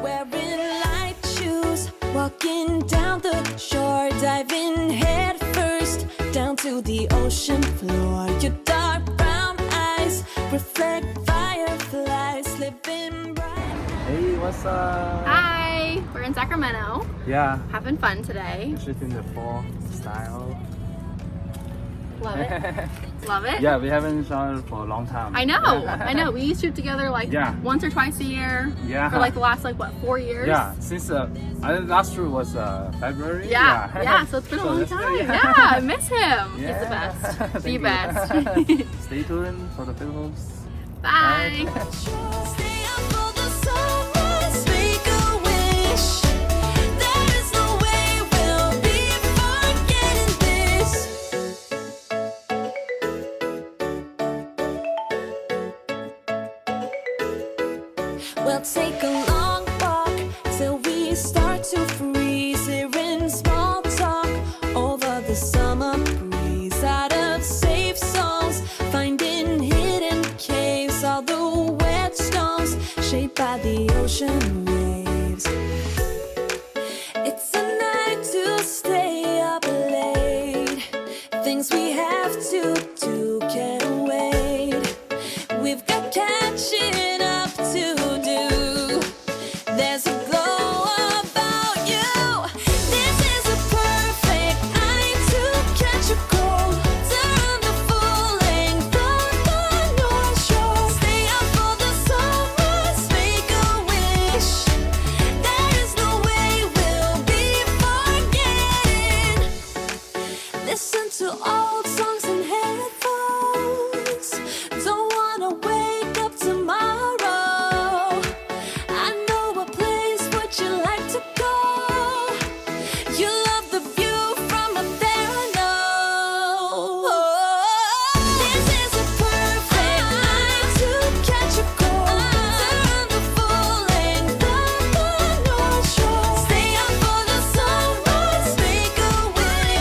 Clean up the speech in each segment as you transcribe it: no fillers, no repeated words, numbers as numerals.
Wearing light shoes, walking down the shore, diving head first down to the ocean floor. Your dark brown eyes reflect fireflies, living bright. Hey, what's up? Hi, we're in Sacramento. Yeah. Having fun today. Shooting the fall style. Love it. Love it. Yeah, we haven't shot for a long time. I know. We used to shoot together like once or twice a year. Yeah. For like the last 4 years. Yeah, since I think last shoot was February. Yeah. So it's been a long time. Yeah, I miss him. He's the best. The best. Stay tuned for the films. Bye. Stay up for the sunrise, make a wish. There is no way we'll be forgetting this. We'll take a long walk till we start to freeze. Hearing small talk over the summer breeze. Out of safe zones, finding hidden caves. All the wet stones shaped by the ocean waves. It's a night to stay up late. Things we have to do can't wait. We've got catching up to do. There's a glow about you. This is a perfect night to catch a cold. Turn the full length on the North Shore. Stay up for the sunrise, make a wish. There is no way we'll be forgetting. Listen to old songs in headphones. Don't wanna wake up tomorrow. I know a place, would you like to go? You love the view from up there, I know. This is a perfect night to catch a cold. Turn the full length of the North Shore. Stay up for the sunrise, make a wish.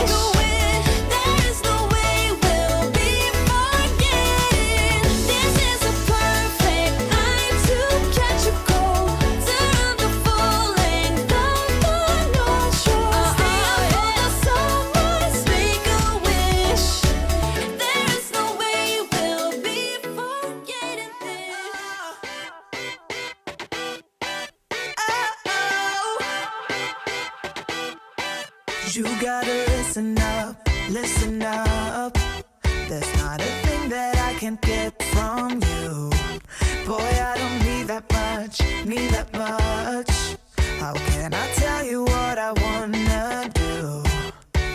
There is no way we'll be forgetting. This is a perfect night to catch a cold. Turn the full length of the North Shore. Stay up for the sunrise, make a wish. There is no way we'll be forgetting this. You gotta listen up. There's not a thing that I can't get from you. Boy, I don't need that much. How can I tell you what I wanna do?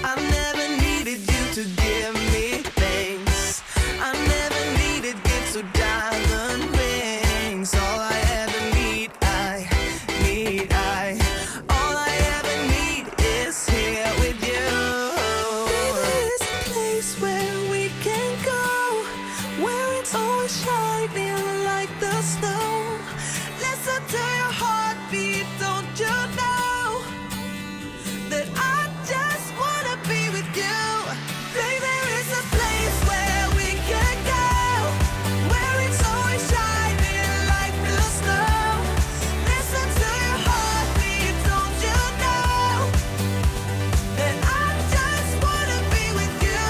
I never needed you to give me things. I never needed gifts or diamond rings. All I ever need, all I ever need is here with you. There's a place where we can go, where it's always shining like the snow. Listen to your heartbeat, don't you know that I just wanna be with you? Baby, there is a place where we can go, where it's always shining like the snow. Listen to your heartbeat, don't you know that I just wanna be with you?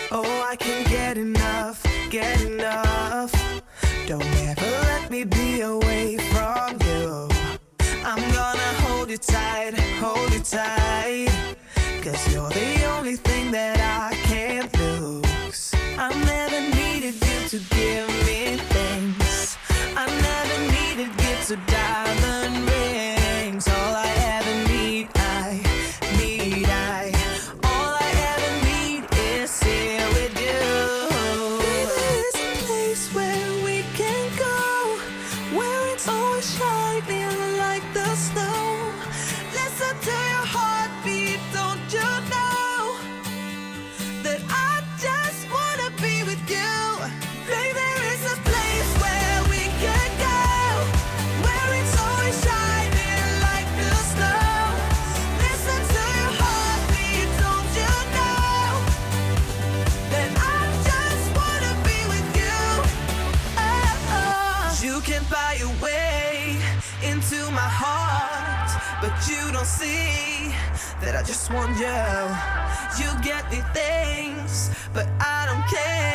Oh, I can't get enough. Don't ever let me be away from you. I'm gonna hold you tight, 'cause you're the only thing that I can't lose. I never needed you to give me things. I never needed gifts or diamond rings. All I ever need, all I ever need is here with you. There's a place where we can go, where it's always shining like the snow. Listen to your heartbeat, don't you know that I just wanna be with you? Baby, there is a place where we can go, where it's into my heart, but you don't see that I just want you. You get me things, but I don't care.